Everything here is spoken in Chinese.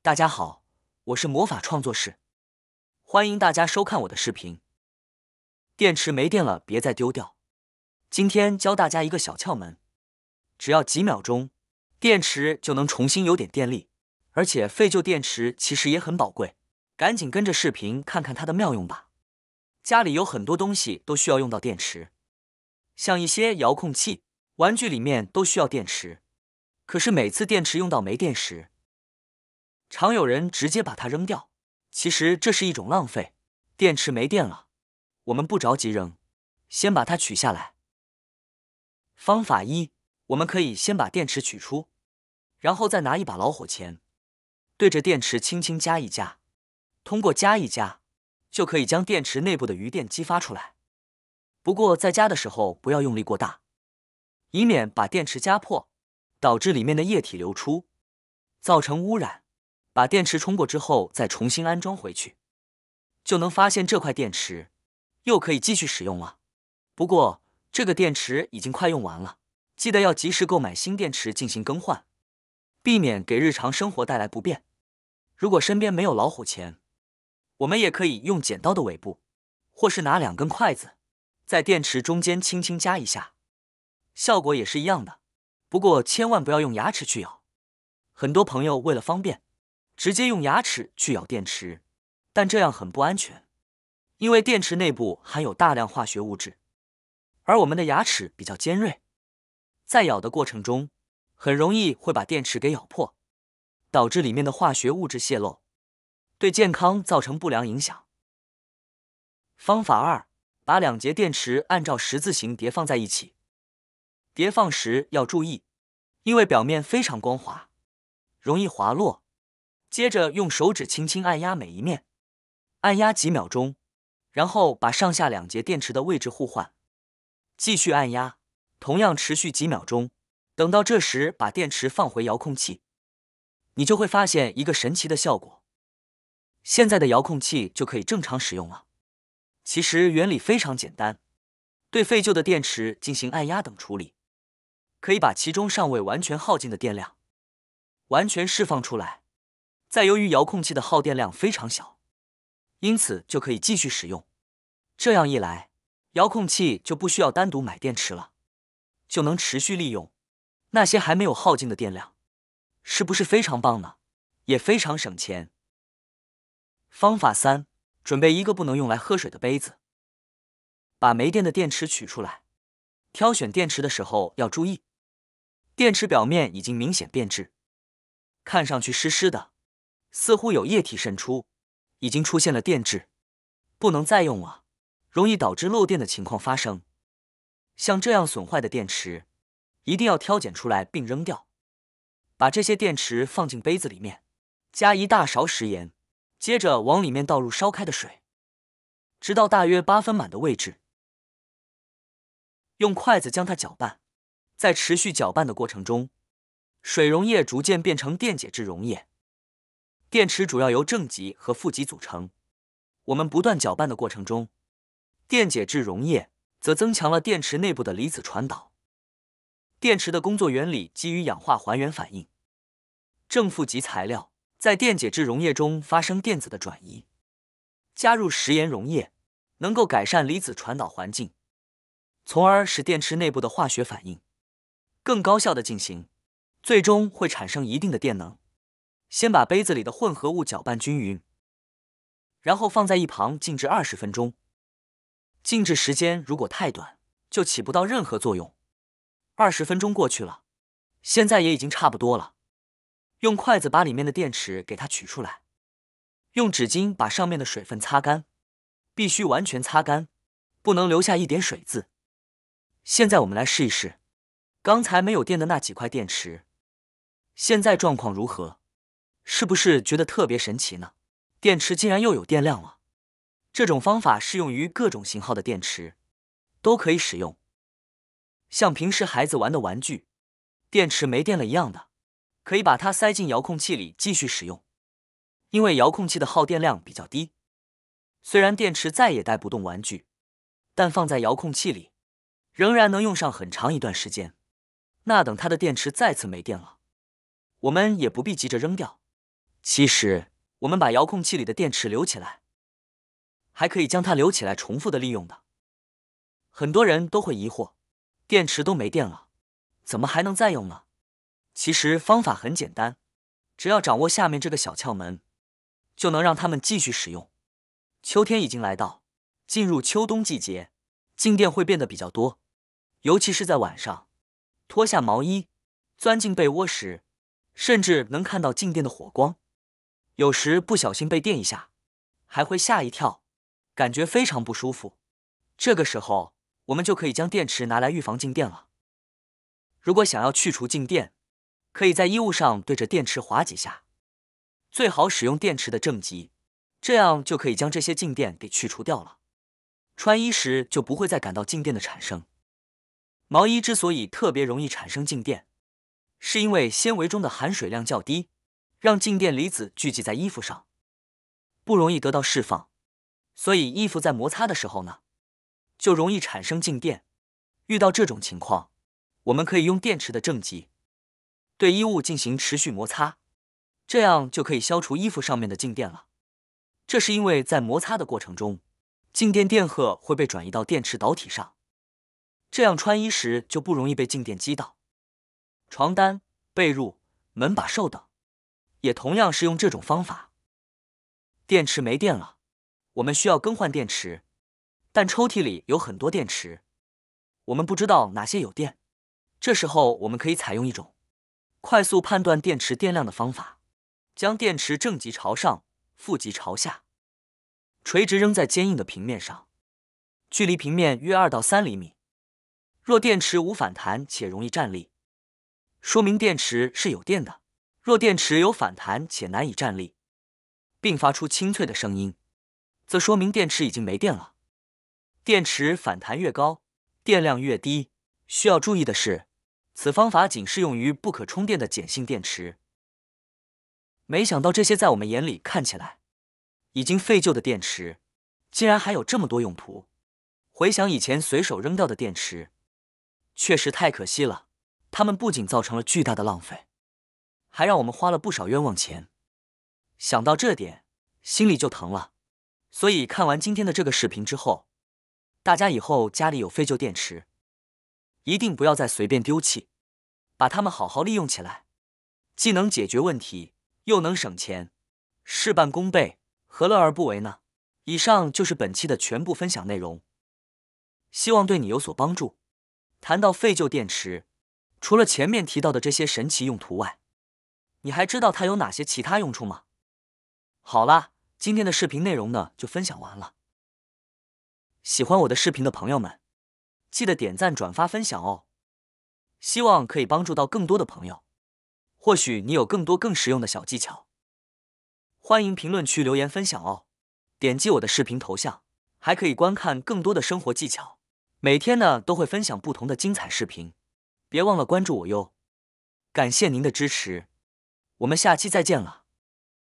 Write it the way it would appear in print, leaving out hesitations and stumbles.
大家好，我是魔法创作室，欢迎大家收看我的视频。电池没电了，别再丢掉。今天教大家一个小窍门，只要几秒钟，电池就能重新有点电力，而且废旧电池其实也很宝贵，赶紧跟着视频看看它的妙用吧。家里有很多东西都需要用到电池，像一些遥控器、玩具里面都需要电池，可是每次电池用到没电时，常有人直接把它扔掉，其实这是一种浪费。电池没电了，我们不着急扔，先把它取下来。方法一，我们可以先把电池取出，然后再拿一把老火钳，对着电池轻轻夹一夹，通过夹一夹，就可以将电池内部的余电激发出来。不过在夹的时候不要用力过大，以免把电池夹破，导致里面的液体流出，造成污染。把电池冲过之后再重新安装回去，就能发现这块电池又可以继续使用了。不过这个电池已经快用完了，记得要及时购买新电池进行更换，避免给日常生活带来不便。如果身边没有老虎钳，我们也可以用剪刀的尾部，或是拿2根筷子在电池中间轻轻夹一下，效果也是一样的。不过千万不要用牙齿去咬，很多朋友为了方便直接用牙齿去咬电池，但这样很不安全，因为电池内部含有大量化学物质，而我们的牙齿比较尖锐，在咬的过程中很容易会把电池给咬破，导致里面的化学物质泄漏，对健康造成不良影响。方法2，把2节电池按照十字形叠放在一起，叠放时要注意，因为表面非常光滑，容易滑落。接着用手指轻轻按压每一面，按压几秒钟，然后把上下2节电池的位置互换，继续按压，同样持续几秒钟。等到这时把电池放回遥控器，你就会发现一个神奇的效果，现在的遥控器就可以正常使用了。其实原理非常简单，对废旧的电池进行按压等处理，可以把其中尚未完全耗尽的电量完全释放出来。再由于遥控器的耗电量非常小，因此就可以继续使用。这样一来，遥控器就不需要单独买电池了，就能持续利用那些还没有耗尽的电量，是不是非常棒呢？也非常省钱。方法3，准备一个不能用来喝水的杯子，把没电的电池取出来。挑选电池的时候要注意，电池表面已经明显变质，看上去湿湿的，似乎有液体渗出，已经出现了电质，不能再用了，容易导致漏电的情况发生。像这样损坏的电池，一定要挑拣出来并扔掉。把这些电池放进杯子里面，加1大勺食盐，接着往里面倒入烧开的水，直到大约8分满的位置，用筷子将它搅拌。在持续搅拌的过程中，水溶液逐渐变成电解质溶液。电池主要由正极和负极组成，我们不断搅拌的过程中，电解质溶液则增强了电池内部的离子传导。电池的工作原理基于氧化还原反应，正负极材料在电解质溶液中发生电子的转移，加入食盐溶液能够改善离子传导环境，从而使电池内部的化学反应更高效的进行，最终会产生一定的电能。先把杯子里的混合物搅拌均匀，然后放在一旁静置20分钟。静置时间如果太短，就起不到任何作用。20分钟过去了，现在也已经差不多了。用筷子把里面的电池给它取出来，用纸巾把上面的水分擦干，必须完全擦干，不能留下一点水渍。现在我们来试一试，刚才没有电的那几块电池，现在状况如何？是不是觉得特别神奇呢？电池竟然又有电量了。这种方法适用于各种型号的电池，都可以使用。像平时孩子玩的玩具，电池没电了一样的，可以把它塞进遥控器里继续使用。因为遥控器的耗电量比较低，虽然电池再也带不动玩具，但放在遥控器里，仍然能用上很长一段时间。那等它的电池再次没电了，我们也不必急着扔掉，其实，我们把遥控器里的电池留起来，还可以将它留起来重复的利用的。很多人都会疑惑，电池都没电了，怎么还能再用呢？其实方法很简单，只要掌握下面这个小窍门，就能让它们继续使用。秋天已经来到，进入秋冬季节，静电会变得比较多，尤其是在晚上，脱下毛衣，钻进被窝时，甚至能看到静电的火光。有时不小心被电一下，还会吓一跳，感觉非常不舒服。这个时候，我们就可以将电池拿来预防静电了。如果想要去除静电，可以在衣物上对着电池划几下，最好使用电池的正极，这样就可以将这些静电给去除掉了。穿衣时就不会再感到静电的产生。毛衣之所以特别容易产生静电，是因为纤维中的含水量较低，让静电离子聚集在衣服上，不容易得到释放，所以衣服在摩擦的时候呢，就容易产生静电。遇到这种情况，我们可以用电池的正极对衣物进行持续摩擦，这样就可以消除衣服上面的静电了。这是因为在摩擦的过程中，静电电荷会被转移到电池导体上，这样穿衣时就不容易被静电击到。床单、被褥、门把手等也同样是用这种方法。电池没电了，我们需要更换电池，但抽屉里有很多电池，我们不知道哪些有电。这时候我们可以采用一种快速判断电池电量的方法，将电池正极朝上，负极朝下，垂直扔在坚硬的平面上，距离平面约2到3厘米。若电池无反弹且容易站立，说明电池是有电的；若电池有反弹且难以站立，并发出清脆的声音，则说明电池已经没电了。电池反弹越高，电量越低。需要注意的是，此方法仅适用于不可充电的碱性电池。没想到这些在我们眼里看起来已经废旧的电池，竟然还有这么多用途。回想以前随手扔掉的电池，确实太可惜了。它们不仅造成了巨大的浪费，还让我们花了不少冤枉钱。想到这点，心里就疼了。所以看完今天的这个视频之后，大家以后家里有废旧电池，一定不要再随便丢弃，把它们好好利用起来，既能解决问题，又能省钱，事半功倍，何乐而不为呢？以上就是本期的全部分享内容，希望对你有所帮助。谈到废旧电池，除了前面提到的这些神奇用途外，你还知道它有哪些其他用处吗？好啦，今天的视频内容呢就分享完了。喜欢我的视频的朋友们，记得点赞、转发、分享哦。希望可以帮助到更多的朋友。或许你有更多更实用的小技巧，欢迎评论区留言分享哦。点击我的视频头像，还可以观看更多的生活技巧。每天呢都会分享不同的精彩视频，别忘了关注我哟。感谢您的支持，我们下期再见了。